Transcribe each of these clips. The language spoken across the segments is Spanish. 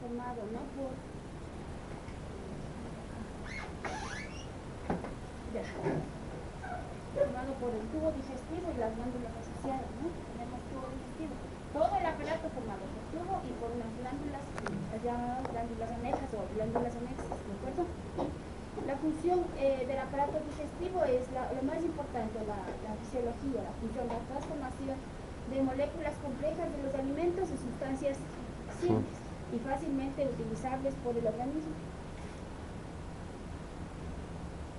formado, ¿no? Formado por el tubo digestivo y las glándulas asociadas, ¿no? Tenemos tubo digestivo. Todo el aparato formado por tubo y por unas glándulas, las llamadas glándulas anejas o glándulas anexas, ¿de acuerdo? La función del aparato digestivo es lo más importante, la fisiología, la función, la transformación de moléculas complejas de los alimentos en sustancias simples y fácilmente utilizables por el organismo.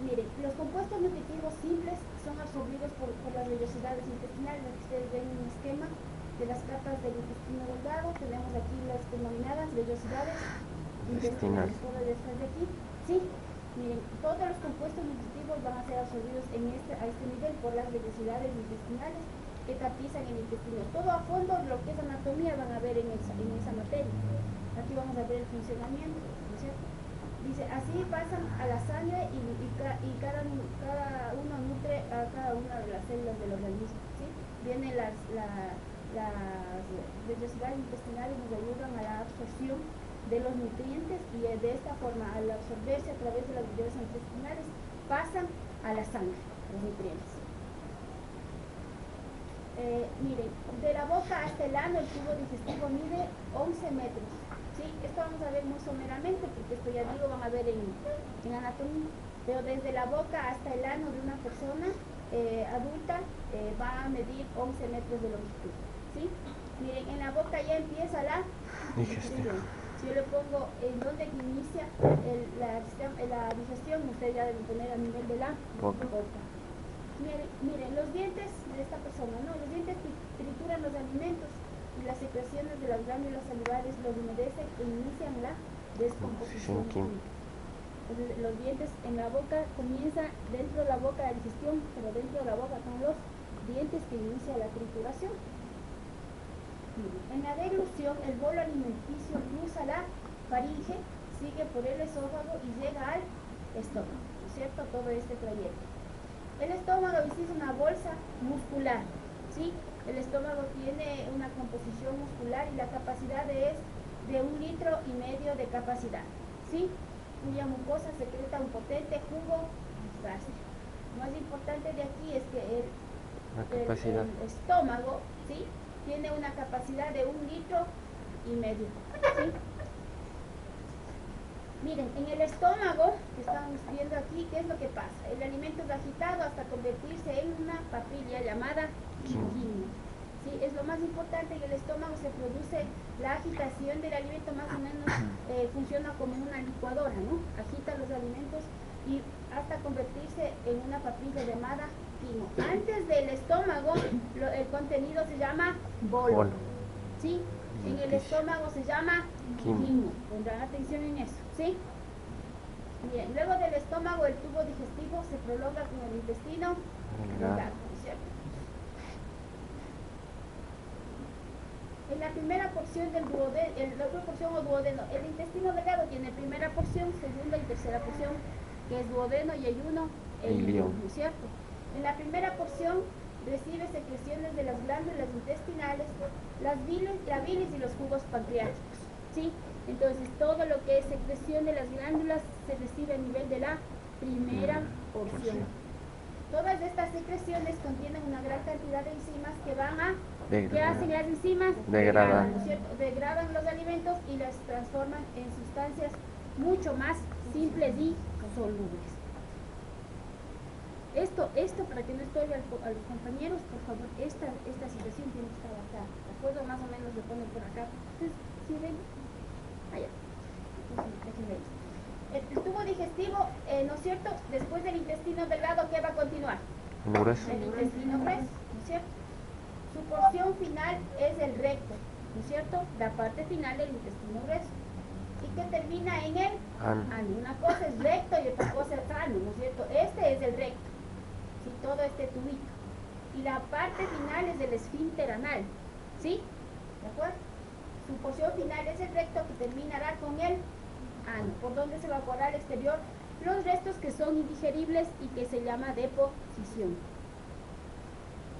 Miren, los compuestos nutritivos simples son absorbidos por las vellosidades intestinales. Aquí ustedes ven un esquema de las capas del intestino delgado. Tenemos aquí las denominadas vellosidades intestinales. ¿Puedo después de aquí? Sí. Miren, todos los compuestos nutritivos van a ser absorbidos a este nivel por las vellosidades intestinales que tapizan el intestino. Todo a fondo, lo que es anatomía, van a ver en esa materia. Aquí vamos a ver el funcionamiento, ¿no es cierto? Dice, así pasan a la sangre y cada uno nutre a cada una de las células del organismo, ¿sí? Vienen las vellosidades intestinales, nos ayudan a la absorción de los nutrientes y de esta forma, al absorberse a través de las vellosidades intestinales, pasan a la sangre, los nutrientes. Miren, de la boca hasta el ano el tubo digestivo mide 11 metros. ¿Sí? Esto vamos a ver muy someramente porque esto ya digo van a ver en anatomía, pero desde la boca hasta el ano de una persona adulta va a medir 11 metros de longitud. ¿Sí? Miren, en la boca ya empieza la digestión. Si yo le pongo en donde inicia la digestión, ustedes ya deben poner a nivel de la boca. Miren, los dientes de esta persona, ¿no? Los dientes trituran los alimentos y las secreciones de las glándulas salivares los humedecen e inician la descomposición química. Entonces, los dientes en la boca comienza dentro de la boca la digestión, pero dentro de la boca son los dientes que inicia la trituración. En la deglución, el bolo alimenticio cruza la faringe, sigue por el esófago y llega al estómago, ¿no es cierto? Todo este trayecto. El estómago es una bolsa muscular, ¿sí? El estómago tiene una composición muscular y la capacidad es de 1,5 litros de capacidad, ¿sí? Cuya mucosa secreta un potente jugo gástrico. Lo más importante de aquí es que el estómago, ¿sí? Tiene una capacidad de 1,5 litros, ¿sí? Miren, en el estómago, que estamos viendo aquí, ¿qué es lo que pasa? El alimento es agitado hasta convertirse en una papilla llamada quimo. ¿Sí? Es lo más importante, en el estómago se produce la agitación del alimento, más o menos funciona como una licuadora, ¿no? Agita los alimentos y hasta convertirse en una papilla llamada quimo. Antes del estómago, el contenido se llama bolo. ¿Sí? En el estómago se llama quimo. Pondrán atención en eso, ¿sí? Bien, luego del estómago el tubo digestivo se prolonga con el intestino delgado, ¿cierto? En la primera porción del duodeno, el intestino delgado tiene primera porción, segunda y tercera porción, que es duodeno y ayuno e ilion, ¿no es cierto? En la primera porción recibe secreciones de las glándulas intestinales, la bilis y los jugos pancreáticos, ¿sí? Entonces todo lo que es secreción de las glándulas se recibe a nivel de la primera porción. Todas estas secreciones contienen una gran cantidad de enzimas que van a... ¿Qué hacen las enzimas? Degradan, ¿no es cierto? Degradan los alimentos y las transforman en sustancias mucho más simples y solubles. Esto para que no estorbe a los compañeros, por favor, esta situación tiene que estar acá. ¿De acuerdo? Más o menos lo ponen por acá. Entonces, ¿sí ven? Allá. Entonces, el tubo digestivo, ¿no es cierto? Después del intestino delgado, ¿qué va a continuar? El intestino grueso, ¿no es cierto? Su porción final es el recto, ¿no es cierto? La parte final del intestino grueso. Y que termina en el ano. Una cosa es recto y otra cosa es ano, ¿no es cierto? Este es el recto, ¿sí? Todo este tubito. Y la parte final es el esfínter anal, ¿sí? ¿De acuerdo? Su porción final es el recto que terminará con el ano, por donde se evaporará al exterior los restos que son indigeribles y que se llama deposición.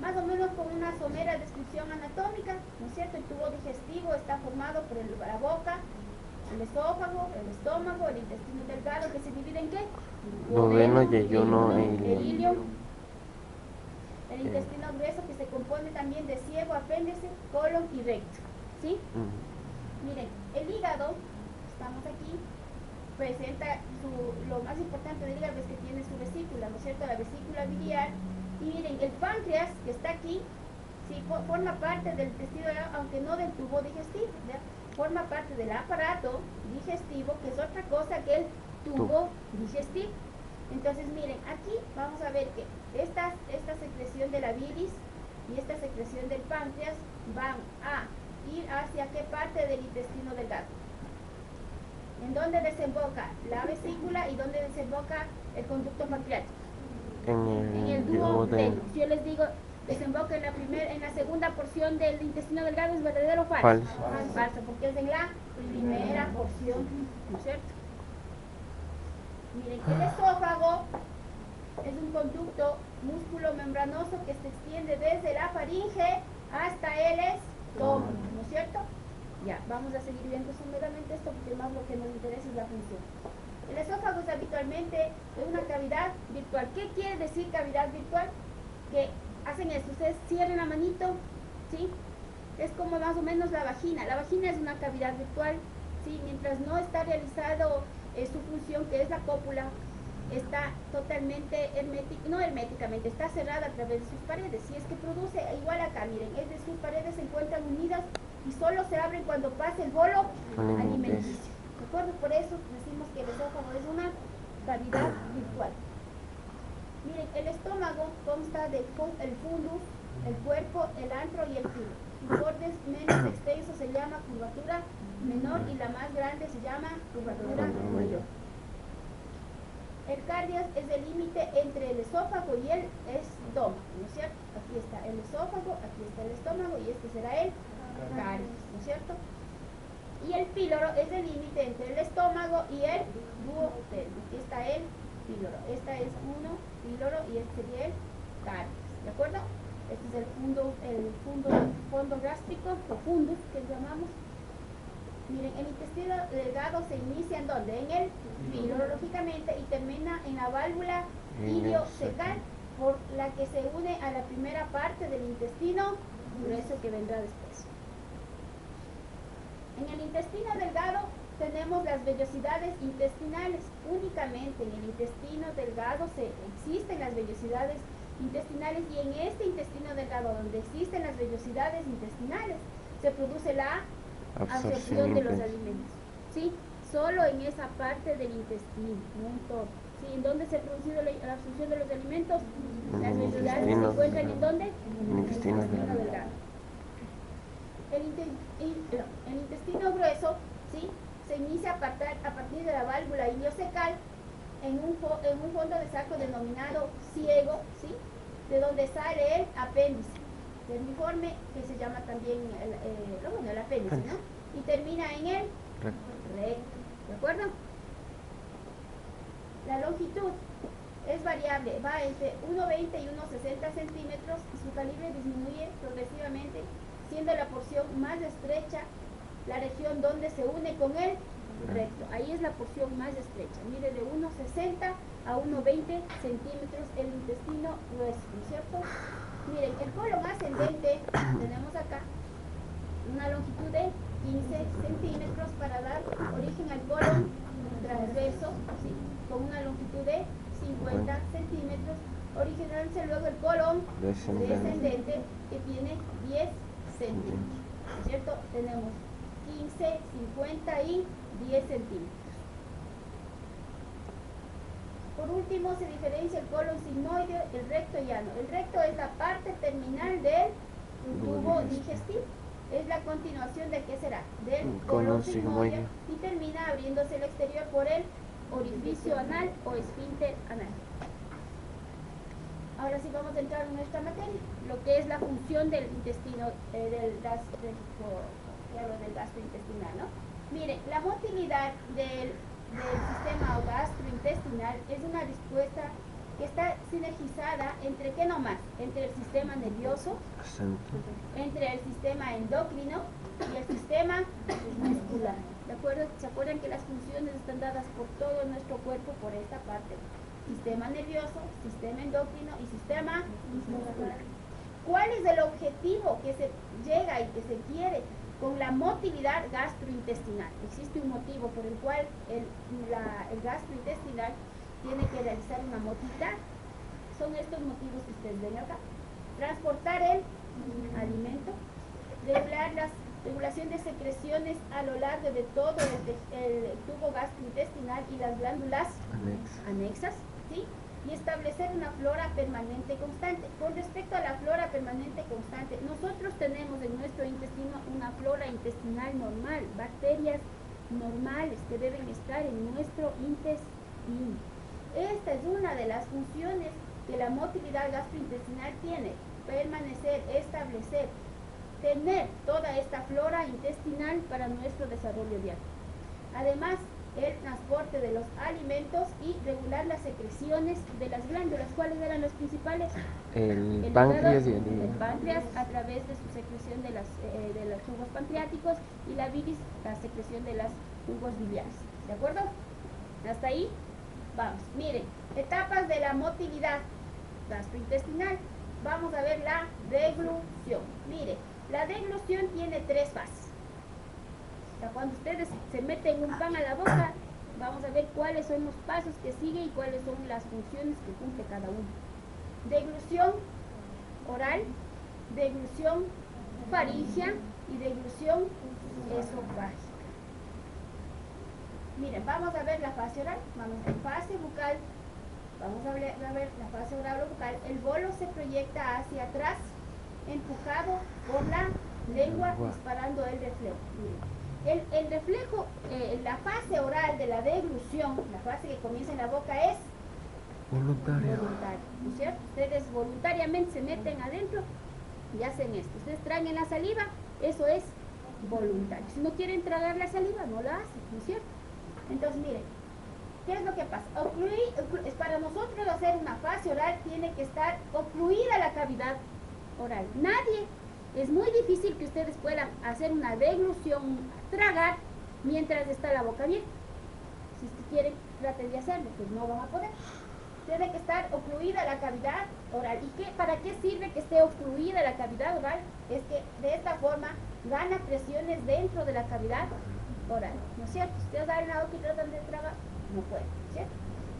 Más o menos con una somera descripción anatómica, ¿no es cierto? El tubo digestivo está formado por la boca, El esófago, el estómago, el intestino delgado, que se divide en ¿qué? Duodeno, yeyuno e ilio. El intestino grueso, que se compone también de ciego, apéndice, colon y recto, ¿sí? Miren, el hígado, estamos aquí, presenta lo más importante del hígado es que tiene su vesícula, ¿no es cierto? La vesícula biliar. Y miren, el páncreas, que está aquí, sí, forma parte del intestino, aunque no del tubo digestivo, ¿ya? Forma parte del aparato digestivo, que es otra cosa que el tubo digestivo. Entonces, miren, aquí vamos a ver que esta secreción de la bilis y esta secreción del páncreas van a ir hacia qué parte del intestino delgado. ¿En dónde desemboca la vesícula y dónde desemboca el conducto pancreático? En el duodeno. Si yo les digo desemboca en la segunda porción del intestino delgado, ¿es verdadero o falso? Falso, porque es en la primera porción, ¿no es cierto? Miren, el esófago es un conducto músculo membranoso que se extiende desde la faringe hasta el estómago, ¿no es cierto? Ya, vamos a seguir viendo sumamente esto porque más lo que nos interesa es la función. El esófago es habitualmente una cavidad virtual. ¿Qué quiere decir cavidad virtual? Que hacen esto, ustedes cierren la manito, ¿sí? Es como más o menos la vagina. La vagina es una cavidad virtual, ¿sí? Mientras no está realizado su función, que es la cópula, está totalmente herméticamente, está cerrada a través de sus paredes. Si es que produce, igual acá, miren, es de sus paredes se encuentran unidas y solo se abren cuando pasa el bolo alimenticio. ¿De acuerdo? Por eso decimos que el esófago es una cavidad virtual. Miren, el estómago consta del fundus, el cuerpo, el antro y el filo. Sus bordes menos extensos se llama curvatura menor y la más grande se llama curvatura mayor. El cardias es el límite entre el esófago y el estómago, ¿no es cierto? Aquí está el esófago, aquí está el estómago y este será el cardias, ¿no es cierto? Y el píloro es el límite entre el estómago y el duodeno. Aquí está el píloro. Esta es uno píloro y este sería el cardias, ¿de acuerdo? Este es el fondo gástrico o fundus que llamamos. Miren, el intestino delgado se inicia ¿en dónde? En el píloro, lógicamente, y termina en la válvula iliocecal, por la que se une a la primera parte del intestino grueso que vendrá después. En el intestino delgado tenemos las vellosidades intestinales. Únicamente en el intestino delgado existen las vellosidades intestinales, y en este intestino delgado donde existen las vellosidades intestinales se produce la absorción de los alimentos, ¿sí? Solo en esa parte del intestino, no en todo, ¿sí? ¿En dónde se ha producido la absorción de los alimentos? Las vellosidades se encuentran ¿en dónde? En el intestino delgado. El intestino grueso, ¿sí? Se inicia a partir de la válvula iliocecal en un fondo de saco denominado ciego, ¿sí? De donde sale el apéndice vermiforme, que se llama también el apéndice, ¿no? Y termina en el recto, ¿de acuerdo? La longitud es variable, va entre 1,20 y 1,60 centímetros y su calibre disminuye progresivamente, siendo la porción más estrecha la región donde se une con el recto. Ahí es la porción más estrecha, mide de 1,60 a 1,20 centímetros el intestino grueso, ¿no es cierto? Miren, el colon ascendente, tenemos acá una longitud de 15 centímetros para dar origen al colon transverso, ¿sí? Con una longitud de 50 centímetros, originándose luego el colon descendente, que tiene 10 centímetros, ¿no es cierto? Tenemos 15, 50 y 10 centímetros. Por último, se diferencia el colon sigmoide del recto llano. El recto es la parte terminal del tubo digestivo. Es la continuación de ¿qué será? Del colon sigmoide, y termina abriéndose el exterior por el orificio anal o esfínter anal. Ahora sí vamos a entrar en nuestra materia, lo que es la función del intestino, del gastrointestinal, ¿no? Miren, la motilidad del sistema gastrointestinal es una respuesta que está sinergizada entre ¿qué nomás? Entre el sistema nervioso, entre el sistema endocrino y el sistema muscular, ¿De acuerdo? ¿Se acuerdan que las funciones están dadas por todo nuestro cuerpo por esta parte? Sistema nervioso, sistema endocrino y sistema muscular. ¿Cuál es el objetivo que se llega y que se quiere con la motilidad gastrointestinal? Existe un motivo por el cual el gastrointestinal tiene que realizar una motilidad. Son estos motivos que ustedes ven acá. Transportar el alimento, regular la regulación de secreciones a lo largo de todo el tubo gastrointestinal y las glándulas anexas, ¿sí? Y establecer una flora permanente constante. Con respecto a la flora permanente constante, nosotros tenemos en nuestro intestino una flora intestinal normal, bacterias normales que deben estar en nuestro intestino. Esta es una de las funciones que la motilidad gastrointestinal tiene: permanecer, establecer, tener toda esta flora intestinal para nuestro desarrollo diario. Además, el transporte de los alimentos y regular las secreciones de las glándulas. ¿Cuáles eran las principales? El páncreas y el páncreas a través de su secreción de los jugos pancreáticos, y la bilis, la secreción de los jugos biliares. ¿De acuerdo? Hasta ahí vamos. Miren, etapas de la motilidad gastrointestinal. Vamos a ver la deglución. Mire, la deglución tiene 3 fases. O sea, cuando ustedes se meten un pan a la boca, vamos a ver cuáles son los pasos que sigue y cuáles son las funciones que cumple cada uno. Deglución oral, deglución faríngea y deglución esofágica. Miren, vamos a ver la fase oral, vamos a ver fase bucal, vamos a ver la fase oral o bucal. El bolo se proyecta hacia atrás, empujado por la lengua, disparando el reflejo. Miren. El reflejo, la fase oral de la deglución, la fase que comienza en la boca, es voluntaria, ¿no es cierto? Ustedes voluntariamente se meten adentro y hacen esto. Ustedes traen la saliva, eso es voluntario. Si no quieren tragar la saliva, no la hacen, ¿no es cierto? Entonces, miren, ¿qué es lo que pasa? Para nosotros hacer una fase oral tiene que estar ocluida la cavidad oral. Es muy difícil que ustedes puedan hacer una deglución, tragar, mientras está la boca abierta. Si ustedes quieren, traten de hacerlo, pues no van a poder. Tiene que estar ocluida la cavidad oral. ¿Y para qué sirve que esté ocluida la cavidad oral? Es que de esta forma gana presiones dentro de la cavidad oral, ¿no es cierto? Si ustedes abren la boca y tratan de tragar, no pueden, ¿cierto?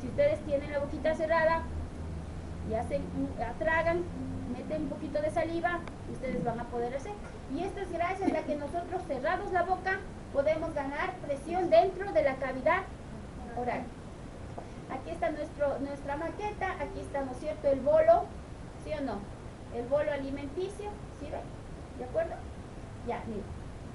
Si ustedes tienen la boquita cerrada y tragan, meten un poquito de saliva, ustedes van a poder hacer. Y esto es gracias a que nosotros cerramos la boca, podemos ganar presión dentro de la cavidad oral. Aquí está nuestra maqueta, aquí está, ¿no es cierto?, el bolo, ¿sí o no? El bolo alimenticio, ¿sí ven? ¿De acuerdo? Ya, miren,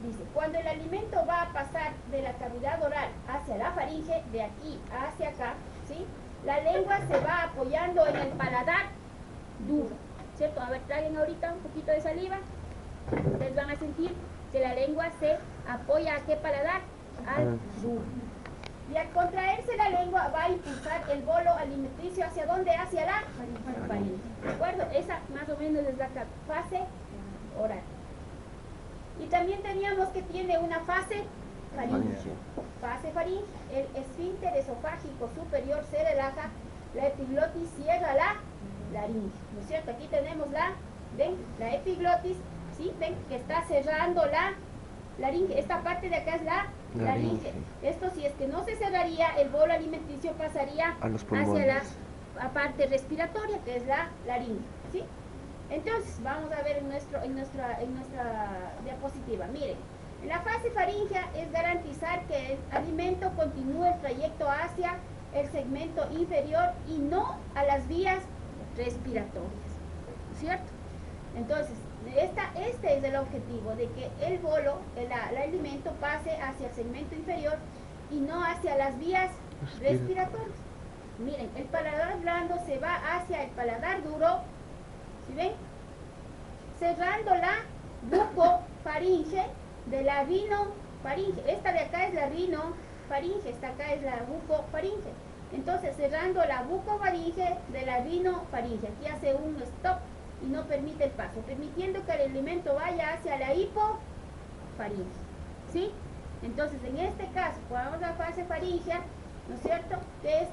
dice, cuando el alimento va a pasar de la cavidad oral hacia la faringe, de aquí hacia acá, ¿sí?, la lengua se va apoyando en el paladar duro, ¿cierto? A ver, traguen ahorita un poquito de saliva. Ustedes van a sentir que la lengua se apoya ¿a qué paladar? Al duro. Y al contraerse la lengua va a impulsar el bolo alimenticio ¿hacia dónde? Hacia la faringe. ¿De acuerdo? Esa más o menos es la fase oral. Y también teníamos que tiene una fase faringe. Fase faringe, el esfínter esofágico superior se relaja, la epiglotis cierra la laringe, ¿no es cierto? Aquí tenemos ¿ven? La epiglotis, ¿sí? ¿Ven? Que está cerrando la laringe. Esta parte de acá es la laringe. Esto, si es que no se cerraría, el bolo alimenticio pasaría hacia la parte respiratoria, que es la laringe, ¿sí? Entonces, vamos a ver en nuestra diapositiva. Miren, en la fase faríngea es garantizar que el alimento continúe el trayecto hacia el segmento inferior y no a las vías respiratorias, ¿cierto? Entonces, este es el objetivo, de que el bolo, el alimento pase hacia el segmento inferior y no hacia las vías respiratorias. Miren, el paladar blando se va hacia el paladar duro, ¿sí ven? Cerrando la bucofaringe de la rinofaringe. Esta de acá es la rinofaringe, esta acá es la bucofaringe. Entonces, cerrando la bucofaringe de la rinofaringe. Aquí hace un stop y no permite el paso, permitiendo que el alimento vaya hacia la hipofaringe, ¿sí? Entonces, en este caso, cuando vamos a la fase faríngea, ¿no es cierto? Que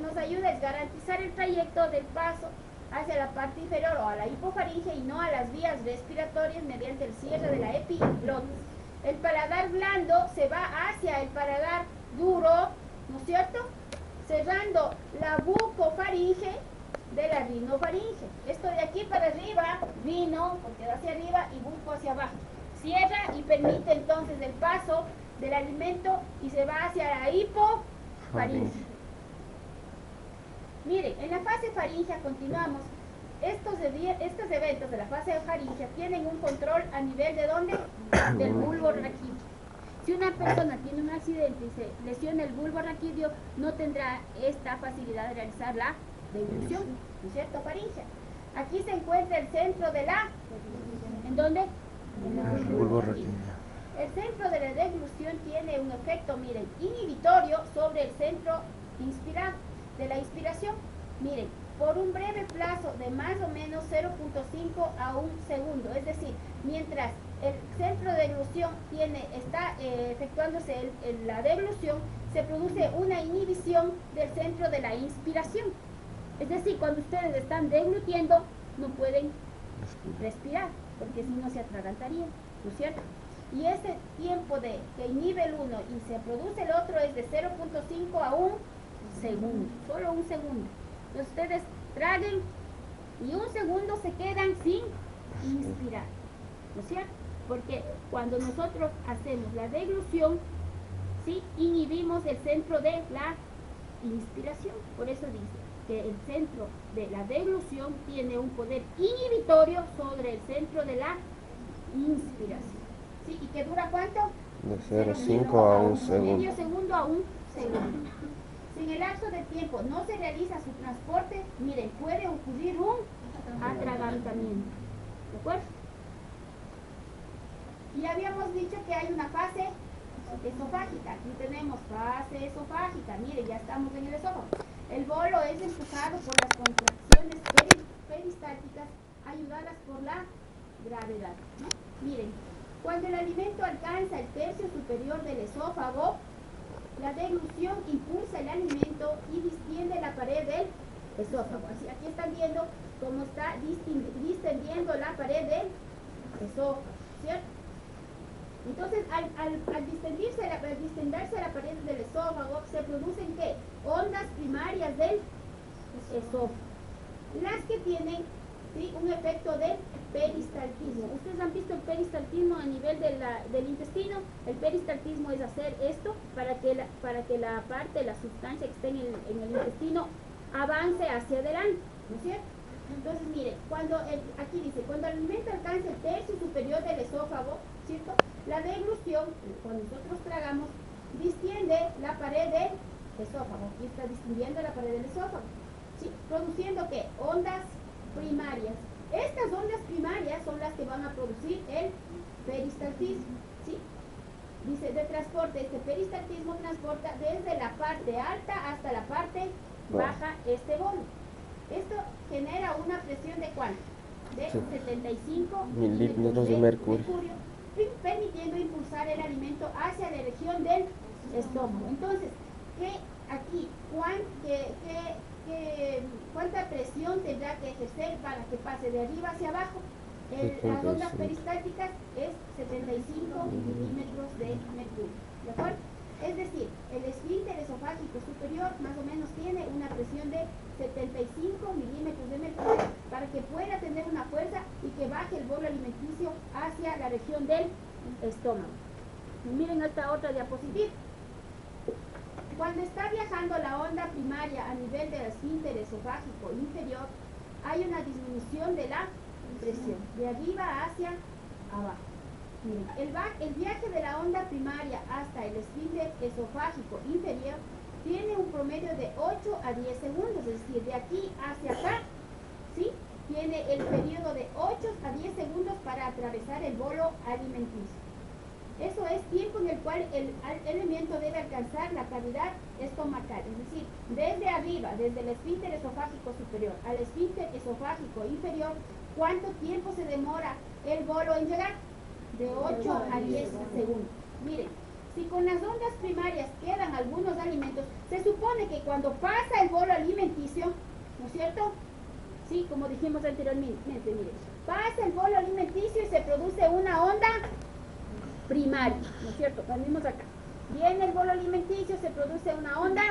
nos ayuda es garantizar el trayecto del paso hacia la parte inferior o a la hipofaringe y no a las vías respiratorias mediante el cierre de la epiglotis. El paladar blando se va hacia el paladar duro, ¿no es cierto? Cerrando la bucofaringe de la rinofaringe. Esto de aquí para arriba, rino, porque va hacia arriba, y buco hacia abajo. Cierra y permite entonces el paso del alimento y se va hacia la hipofaringe. Miren, en la fase faríngea continuamos. Estos eventos de la fase faríngea tienen un control a nivel de ¿dónde? Del bulbo raquídeo. Si una persona tiene un accidente y se lesiona el bulbo raquídeo, no tendrá esta facilidad de realizar la deglución, ¿no es cierto? Faríngea. Aquí se encuentra el centro de la... ¿En dónde? En el bulbo raquídeo. El centro de la deglución tiene un efecto, miren, inhibitorio sobre el centro de la inspiración. Miren, por un breve plazo de más o menos 0.5 a 1 segundo. Es decir, mientras el centro de deglución está efectuándose la deglución, se produce una inhibición del centro de la inspiración. Es decir, cuando ustedes están deglutiendo, no pueden respirar, porque si no se atragantarían, ¿no es cierto? Y ese tiempo que inhibe el uno y se produce el otro es de 0.5 a 1 segundo, solo 1 segundo. Entonces ustedes traguen y 1 segundo se quedan sin inspirar, ¿no es cierto? Porque cuando nosotros hacemos la deglución, ¿sí? Inhibimos el centro de la inspiración. Por eso dice que el centro de la deglución tiene un poder inhibitorio sobre el centro de la inspiración. ¿Sí? ¿Y que dura cuánto? De 0.5 a 1 segundo. Medio segundo a 1 segundo. Si en el lapso de tiempo no se realiza su transporte, miren, puede ocurrir un atragantamiento. ¿De acuerdo? Y habíamos dicho que hay una fase esofágica. Aquí tenemos fase esofágica. Miren, ya estamos en el esófago. El bolo es empujado por las contracciones peristálticas ayudadas por la gravedad, ¿no? Miren, cuando el alimento alcanza el tercio superior del esófago, la deglución impulsa el alimento y distiende la pared del esófago. Así, aquí están viendo cómo está distendiendo la pared del esófago, ¿cierto? Entonces, al distenderse la pared del esófago, se producen ¿qué? Ondas primarias del esófago, las que tienen, ¿sí?, un efecto de peristaltismo. Ustedes han visto el peristaltismo a nivel del intestino. El peristaltismo es hacer esto para que la parte, la sustancia que esté en el intestino avance hacia adelante, ¿no es cierto? Entonces, mire, aquí dice, cuando el alimento alcanza el tercio superior del esófago, ¿cierto? La deglución, cuando nosotros tragamos, distiende la pared del esófago. Aquí está distendiendo la pared del esófago, ¿sí? Produciendo ¿qué? Ondas primarias. Estas ondas primarias son las que van a producir el peristaltismo, ¿sí? Dice, de transporte, este peristaltismo transporta desde la parte alta hasta la parte baja este bolo. Esto genera una presión de ¿cuánto? De 75 milímetros de mercurio, permitiendo impulsar el alimento hacia la región del estómago. Entonces, ¿cuánta presión tendrá que ejercer para que pase de arriba hacia abajo? Las ondas peristálticas es 75 milímetros de mercurio, ¿de acuerdo? Es decir, el esfínter esofágico superior más o menos tiene una presión de 75 milímetros de mercurio para que pueda tener una fuerza y que baje el bolo alimenticio hacia la región del estómago. Miren esta otra diapositiva. Cuando está viajando la onda primaria a nivel del esfínter esofágico inferior, hay una disminución de la presión, de arriba hacia abajo. Miren, el viaje de la onda primaria hasta el esfínter esofágico inferior tiene un promedio de 8 a 10 segundos, es decir, de aquí hacia acá, ¿sí? Tiene el periodo de 8 a 10 segundos para atravesar el bolo alimenticio. Eso es tiempo en el cual el alimento debe alcanzar la cavidad estomacal, es decir, desde arriba, desde el esfínter esofágico superior al esfínter esofágico inferior, ¿cuánto tiempo se demora el bolo en llegar? De 8 a 10 segundos. Miren, si con las ondas primarias quedan algunos alimentos, se supone que cuando pasa el bolo alimenticio, ¿no es cierto? Sí, como dijimos anteriormente, miren, pasa el bolo alimenticio y se produce una onda primaria, ¿no es cierto? Venimos acá. Viene el bolo alimenticio, se produce una onda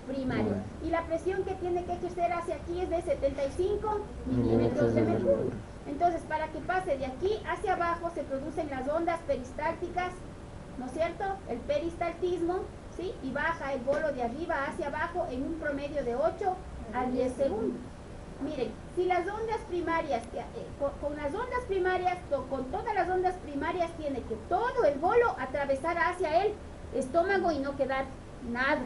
primaria. Y la presión que tiene que ejercer hacia aquí es de 75 milímetros de mercurio. Entonces, para que pase de aquí hacia abajo, se producen las ondas peristálticas, ¿no es cierto? El peristaltismo, ¿sí? Y baja el bolo de arriba hacia abajo en un promedio de 8 a 10 segundos. Miren, si las ondas primarias, con las ondas primarias, con todas las ondas primarias, tiene que todo el bolo atravesar hacia el estómago y no quedar nada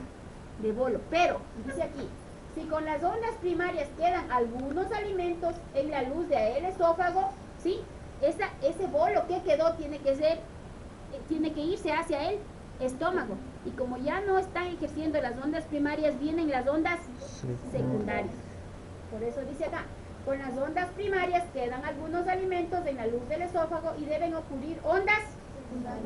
de bolo. Pero, dice aquí, si con las ondas primarias quedan algunos alimentos en la luz del esófago, ¿sí? Ese bolo que quedó tiene que irse hacia el estómago. Y como ya no están ejerciendo las ondas primarias, vienen las ondas secundarias. Por eso dice acá, con las ondas primarias quedan algunos alimentos en la luz del esófago y deben ocurrir ondas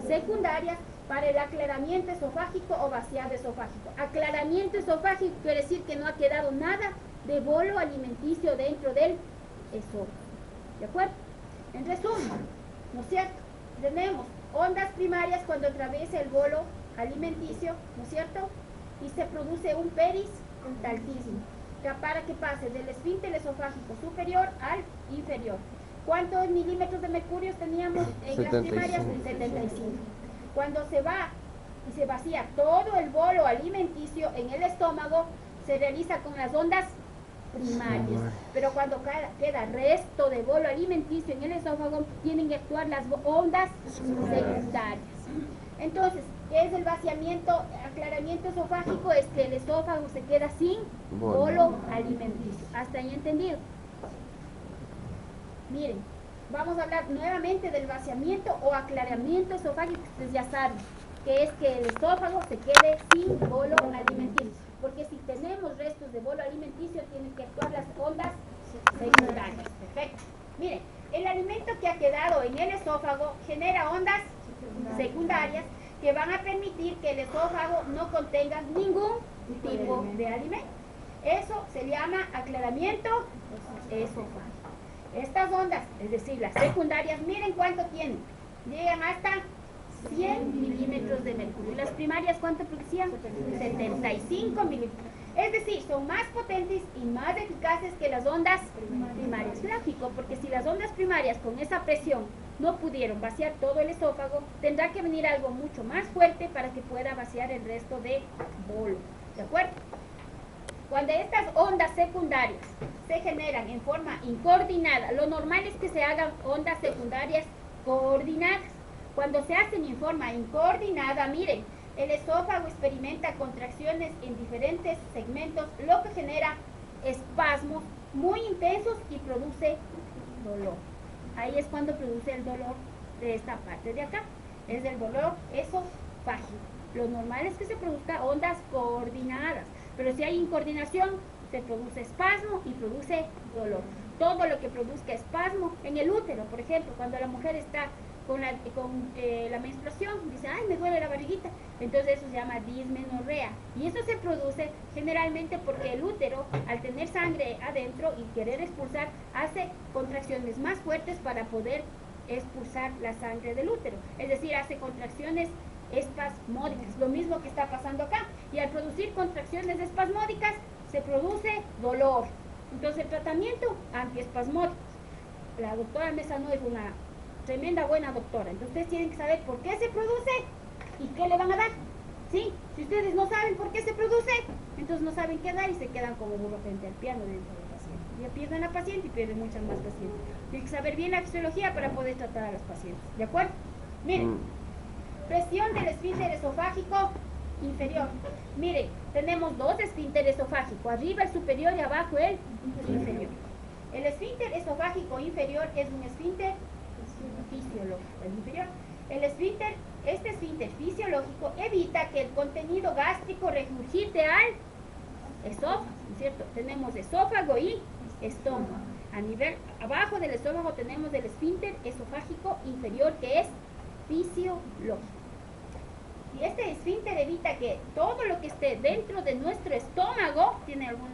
secundarias para el aclaramiento esofágico o vaciado esofágico. Aclaramiento esofágico quiere decir que no ha quedado nada de bolo alimenticio dentro del esófago. ¿De acuerdo? En resumen, ¿no es cierto? Tenemos ondas primarias cuando atraviesa el bolo alimenticio, ¿no es cierto? Y se produce un peristaltismo, para que pase del esfínter esofágico superior al inferior. ¿Cuántos milímetros de mercurio teníamos en las primarias? 75. Cuando se va y se vacía todo el bolo alimenticio en el estómago, se realiza con las ondas primarias. Pero cuando queda resto de bolo alimenticio en el esófago, tienen que actuar las ondas secundarias. Entonces, ¿qué es el vaciamiento, aclaramiento esofágico? Es que el esófago se queda sin bolo alimenticio. ¿Hasta ahí entendido? Miren, vamos a hablar nuevamente del vaciamiento o aclaramiento esofágico. Ustedes ya saben que es que el esófago se quede sin bolo alimenticio. Porque si tenemos restos de bolo alimenticio, tienen que actuar las ondas secundarias. Perfecto. Miren, el alimento que ha quedado en el esófago genera ondas secundarias que van a permitir que el esófago no contenga ningún tipo de alimento. Eso se llama aclaramiento esofágico. Estas ondas, es decir, las secundarias, miren cuánto tienen. Llegan hasta 100 milímetros de mercurio. Las primarias, ¿cuánto producían? 75 milímetros. Es decir, son más potentes y más eficaces que las ondas primarias. Lógico, porque si las ondas primarias con esa presión no pudieron vaciar todo el esófago, tendrá que venir algo mucho más fuerte para que pueda vaciar el resto de bolo. ¿De acuerdo? Cuando estas ondas secundarias se generan en forma incoordinada, lo normal es que se hagan ondas secundarias coordinadas. Cuando se hacen en forma incoordinada, miren, el esófago experimenta contracciones en diferentes segmentos, lo que genera espasmos muy intensos y produce dolor. Ahí es cuando produce el dolor de esta parte de acá. Es el dolor esofágico. Lo normal es que se produzca ondas coordinadas, pero si hay incoordinación, se produce espasmo y produce dolor. Todo lo que produzca espasmo en el útero, por ejemplo, cuando la mujer está con la menstruación, dice, ay, me duele la barriguita, entonces eso se llama dismenorrea, y eso se produce generalmente porque el útero, al tener sangre adentro y querer expulsar, hace contracciones más fuertes para poder expulsar la sangre del útero, es decir, hace contracciones espasmódicas, lo mismo que está pasando acá, y al producir contracciones espasmódicas se produce dolor. Entonces el tratamiento antiespasmódico, la doctora Mesano es una tremenda buena doctora, entonces ustedes tienen que saber por qué se produce y qué le van a dar, ¿sí? Si ustedes no saben por qué se produce, entonces no saben qué dar y se quedan como burro frente al piano dentro del paciente. Ya pierden a la paciente y pierden muchas más pacientes. Tienen que saber bien la fisiología para poder tratar a los pacientes, ¿de acuerdo? Miren, presión del esfínter esofágico inferior. Miren, tenemos dos esfínteres esofágicos, arriba el superior y abajo el inferior. El esfínter esofágico inferior es un esfínter fisiológico, el inferior. Este esfínter fisiológico evita que el contenido gástrico regurgite al esófago, ¿no es cierto? Tenemos esófago y estómago. Abajo del estómago tenemos el esfínter esofágico inferior, que es fisiológico. Si este esfínter evita que todo lo que esté dentro de nuestro estómago, ¿tiene alguna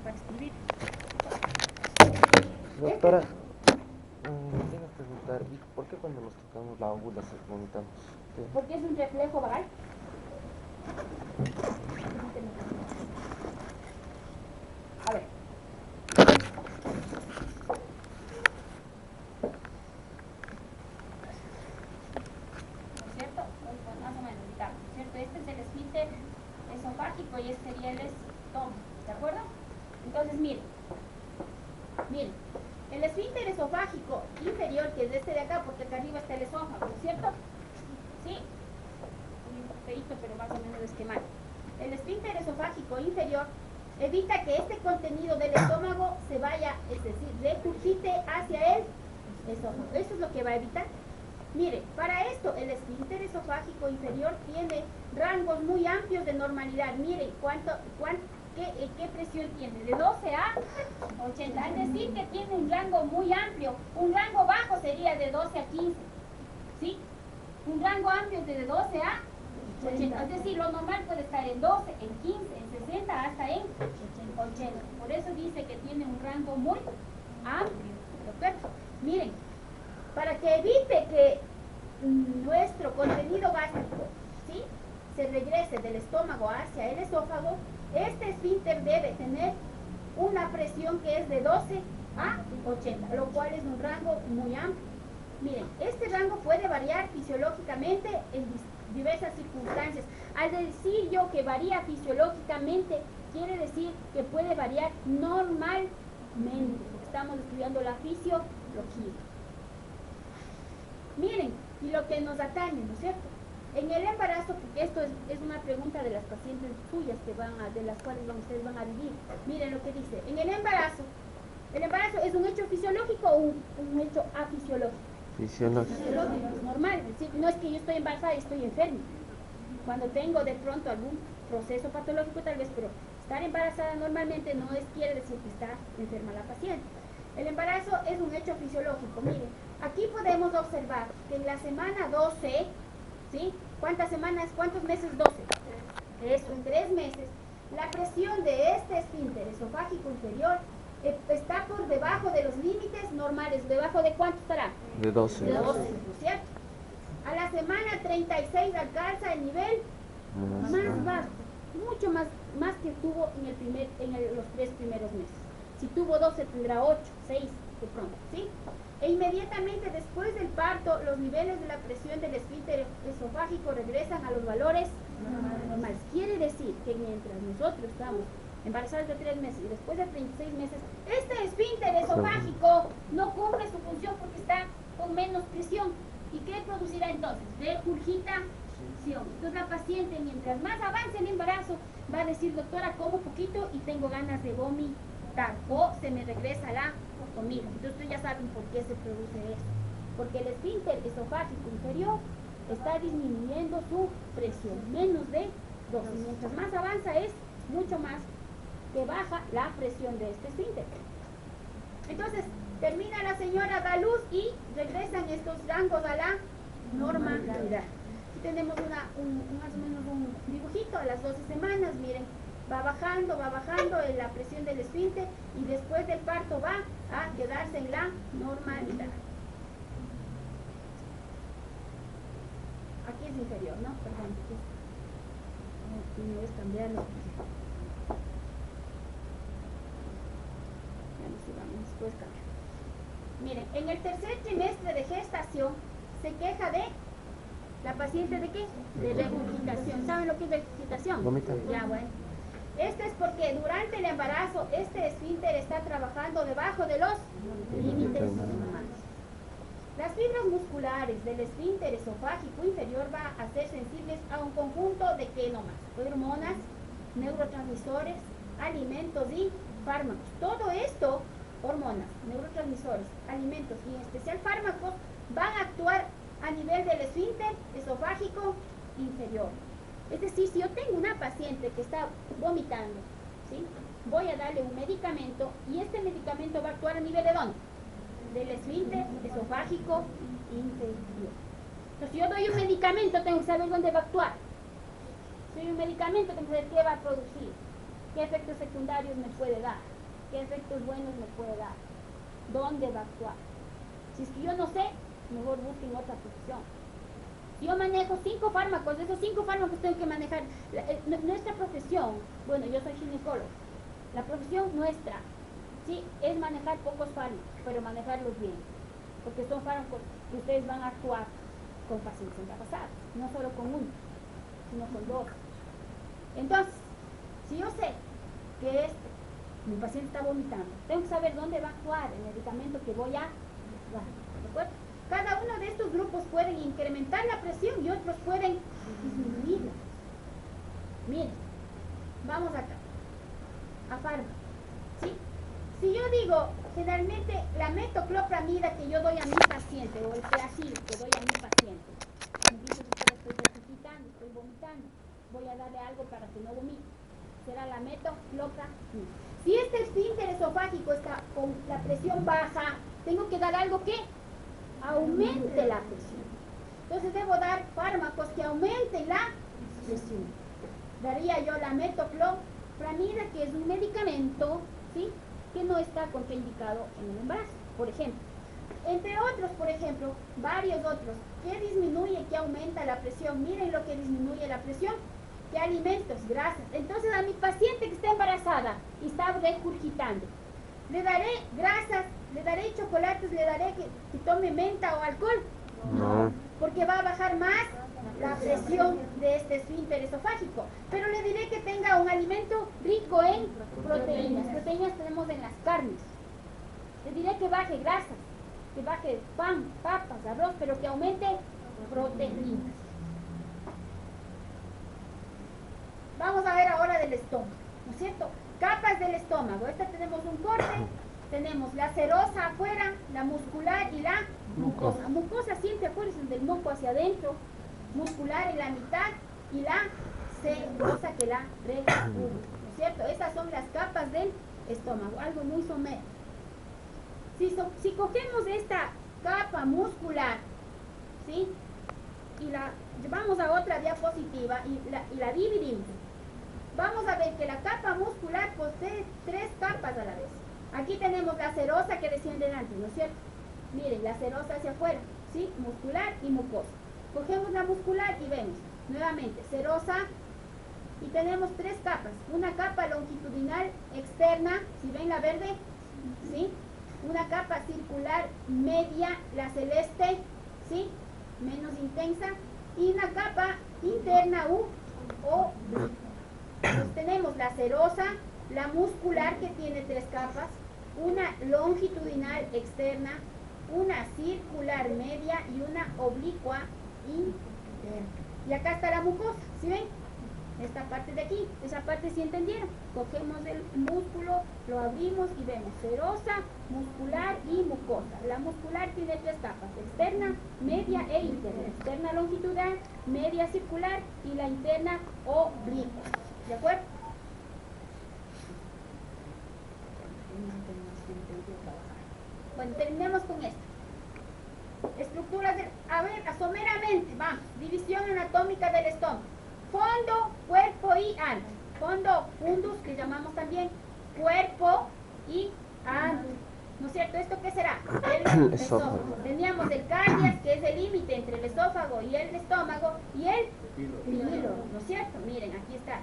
para escribir? Doctora, tengo que preguntar, ¿y por qué cuando nos tocamos la óvula vomitamos? ¿Qué? Porque es un reflejo vagal. A ver. ¿No es cierto? Pues más o menos, digamos, ¿no es cierto? Este es el esfínter esofágico y este sería el estómago, ¿de acuerdo? Entonces, miren, el esfínter esofágico inferior, que es este de acá, porque acá arriba está el esófago, ¿no es cierto? Sí, un feíto, pero más o menos esquemático. El esfínter esofágico inferior evita que este contenido del estómago se vaya, es decir, regurgite hacia el esófago. Eso es lo que va a evitar. Mire, para esto el esfínter esofágico inferior tiene rangos muy amplios de normalidad. Miren, ¿qué presión tiene? De 12 a 80. Es decir, que tiene un rango muy amplio. Un rango bajo sería de 12 a 15. ¿Sí? Un rango amplio es de 12 a 80. Es decir, lo normal puede estar en 12, en 15, en 60, hasta en 80. Por eso dice que tiene un rango muy amplio. ¿De acuerdo? Miren, para que evite que nuestro contenido gástrico, ¿sí?, se regrese del estómago hacia el esófago, este esfínter debe tener una presión que es de 12 a 80, lo cual es un rango muy amplio. Miren, este rango puede variar fisiológicamente en diversas circunstancias. Al decir yo que varía fisiológicamente, quiere decir que puede variar normalmente, porque estamos estudiando la fisiología. Miren, y lo que nos atañe, ¿no es cierto? En el embarazo, porque esto es una pregunta de las pacientes suyas de las cuales ustedes van a vivir. Miren lo que dice. En el embarazo es un hecho fisiológico o un hecho afisiológico. Fisiológico. Es normal, es decir, no es que yo estoy embarazada y estoy enferma. Cuando tengo de pronto algún proceso patológico tal vez, pero estar embarazada normalmente no quiere decir que está enferma la paciente. El embarazo es un hecho fisiológico. Miren, aquí podemos observar que en la semana 12, ¿sí? ¿Cuántas semanas? ¿Cuántos meses? 12. Eso, en 3 meses, la presión de este esfínter esofágico inferior está por debajo de los límites normales. ¿Debajo de cuánto estará? De 12. De 12, ¿no es cierto? A la semana 36 alcanza el nivel más bajo, mucho más que tuvo en los 3 primeros meses. Si tuvo 12 tendrá 8, 6 de pronto, ¿sí? E inmediatamente después del parto, los niveles de la presión del esfínter esofágico regresan a los valores normales. Quiere decir que mientras nosotros estamos embarazadas de 3 meses y después de 36 meses, este esfínter esofágico no cumple su función porque está con menos presión. ¿Y qué producirá entonces? Regurgitación. Entonces la paciente, mientras más avance el embarazo, va a decir, doctora, como poquito y tengo ganas de vomitar, o se me regresa la comida. Entonces ustedes ya saben por qué se produce eso. Porque el esfínter esofágico inferior está disminuyendo su presión, menos de 12. Mientras más avanza es mucho más que baja la presión de este esfínter. Entonces, termina la señora, da luz y regresan estos rangos a la normalidad. Aquí tenemos más o menos un dibujito a las 12 semanas, miren, va bajando la presión del esfínter y después del parto va a quedarse en la normalidad. Aquí es inferior, ¿no? Perdón, no es cambiarlo. Después cambia. Miren, en el tercer trimestre de gestación se queja de la paciente de qué? De regurgitación. ¿Saben lo que es regurgitación? Vomitar. Ya, bueno. Esto es porque durante el embarazo este esfínter está trabajando debajo de los límites normales. Las fibras musculares del esfínter esofágico inferior van a ser sensibles a un conjunto de ¿qué nomás? Hormonas, neurotransmisores, alimentos y fármacos. Todo esto, hormonas, neurotransmisores, alimentos y en especial fármacos, van a actuar a nivel del esfínter esofágico inferior. Es decir, si yo tengo una paciente que está vomitando, ¿sí?, voy a darle un medicamento y este medicamento va a actuar a nivel de ¿dónde? Del esfínter esofágico inferior. Entonces, si yo doy un medicamento, tengo que saber dónde va a actuar. Soy un medicamento, tengo que saber qué va a producir, qué efectos secundarios me puede dar, qué efectos buenos me puede dar, dónde va a actuar. Si es que yo no sé, mejor busquen otra profesión. Si yo manejo 5 fármacos, de esos 5 fármacos tengo que manejar. Nuestra profesión, bueno, yo soy ginecólogo, la profesión nuestra, sí, es manejar pocos fármacos, pero manejarlos bien, porque son fármacos que ustedes van a actuar con pacientes embarazados, no solo con uno, sino con 2. Entonces, si yo sé que mi paciente está vomitando, tengo que saber dónde va a actuar el medicamento que voy a dar, ¿de acuerdo? Cada uno de estos grupos pueden incrementar la presión y otros pueden disminuirla. Miren, vamos acá, a fármacos, ¿sí? Si yo digo, generalmente la metoclopramida que yo doy a mi paciente, o el Flagyl que doy a mi paciente, me dice que estoy precipitando, estoy vomitando, voy a darle algo para que no vomite, será la metoclopramida. Si este esfínter esofágico está con la presión baja, tengo que dar algo que aumente la presión. Entonces debo dar fármacos que aumenten la presión. Daría yo la metoclopramida, que es un medicamento, ¿sí?, que no está contraindicado en el embarazo, por ejemplo. Entre otros, por ejemplo, varios otros, que disminuye, que aumenta la presión. Miren lo que disminuye la presión. ¿Qué alimentos? Grasas. Entonces a mi paciente que está embarazada y está regurgitando, le daré grasas, le daré chocolates, le daré que tome menta o alcohol. No. Porque va a bajar más la presión de este esfínter esofágico. Pero le diré que tenga un alimento rico en proteínas. Proteínas tenemos en las carnes. Le diré que baje grasas, que baje pan, papas, arroz, pero que aumente proteínas. Vamos a ver ahora del estómago, ¿no es cierto? Capas del estómago. Esta tenemos un corte, tenemos la serosa afuera, la muscular y la mucosa. Mucosa, siempre acuérdense del moco hacia adentro, muscular en la mitad y la serosa que la recubre, ¿no es cierto? Esas son las capas del estómago, algo muy somero. Si cogemos esta capa muscular, ¿sí?, y la llevamos a otra diapositiva y la dividimos, vamos a ver que la capa muscular posee 3 capas a la vez. Aquí tenemos la serosa que desciende antes, ¿no es cierto? Miren, la serosa hacia afuera, ¿sí?, muscular y mucosa. Cogemos la muscular y vemos nuevamente serosa, y tenemos 3 capas. Una capa longitudinal externa, si ven la verde, ¿sí?, una capa circular media, la celeste, ¿sí?, menos intensa, y una capa interna o pues tenemos la serosa, la muscular que tiene 3 capas, una longitudinal externa, una circular media y una oblicua interna. Y acá está la mucosa, ¿sí ven? Esta parte de aquí, esa parte sí entendieron. Cogemos el músculo, lo abrimos y vemos serosa, muscular y mucosa. La muscular tiene 3 capas, externa, media e interna. Externa longitudinal, media circular y la interna oblicua. ¿De acuerdo? Bueno, terminemos con esto. Estructuras de... A ver, someramente, vamos. División anatómica del estómago. Fondo, cuerpo y ano. Fondo, fundus, que llamamos también cuerpo y ano. ¿No es cierto? ¿Esto qué será? El esófago. Teníamos el cardias, que es el límite entre el esófago y el estómago, y el píloro, ¿no es cierto? Miren, aquí está,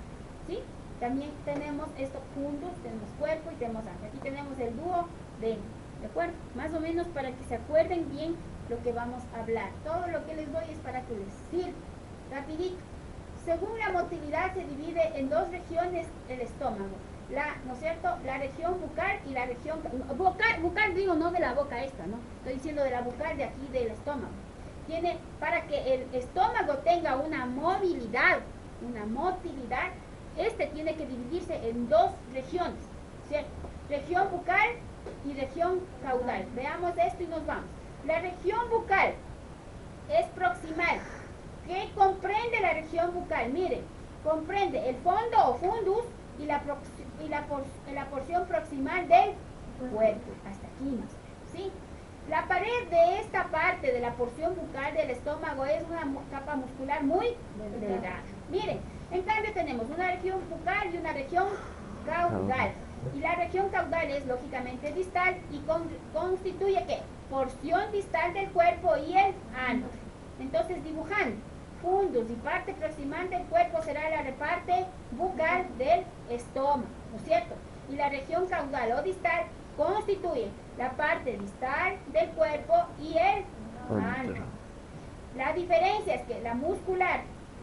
¿sí? También tenemos esto, fundus, tenemos cuerpo y tenemos ano. Aquí tenemos el dúo ¿de acuerdo? Más o menos para que se acuerden bien lo que vamos a hablar. Todo lo que les doy es para que les sirva. Rapidito. Según la motilidad se divide en 2 regiones el estómago. ¿No es cierto? La región bucal y la región... Bucal digo, no de la boca esta, ¿no? Estoy diciendo de la bucal de aquí del estómago. Para que el estómago tenga una motilidad, este tiene que dividirse en 2 regiones, ¿cierto? Región bucal y región caudal. Veamos esto y nos vamos. La región bucal es proximal. ¿Qué comprende la región bucal? Miren, comprende el fondo o fundus y la porción proximal del cuerpo. Hasta aquí más o menos, ¿sí? La pared de esta parte de la porción bucal del estómago es una capa muscular muy delgada. Miren, En cambio tenemos una región bucal y una región caudal. Y la región caudal es lógicamente distal y constituye ¿qué? Porción distal del cuerpo y el ano. Entonces dibujando fundus y parte proximal del cuerpo será la parte bucal del estómago, ¿no es cierto? Y la región caudal o distal constituye la parte distal del cuerpo y el ano. La diferencia es que la muscular,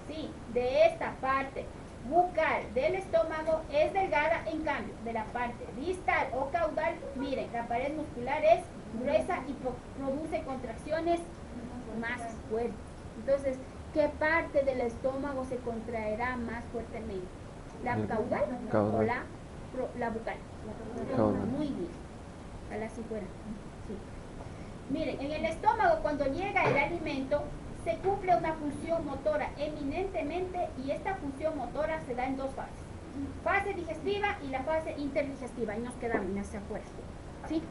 sí, de esta parte bucal del estómago es delgada, en cambio de la parte distal o caudal, miren, la pared muscular es gruesa y produce contracciones más fuertes. Entonces, ¿qué parte del estómago se contraerá más fuertemente? ¿La caudal o la bucal? Caudal. Muy bien. Ojalá si fuera. Sí. Miren, en el estómago cuando llega el alimento se cumple una función motora eminentemente y esta función motora se da en dos fases. Fase digestiva y la fase interdigestiva. Y nos quedamos en esa acuerdo. ¿Sí?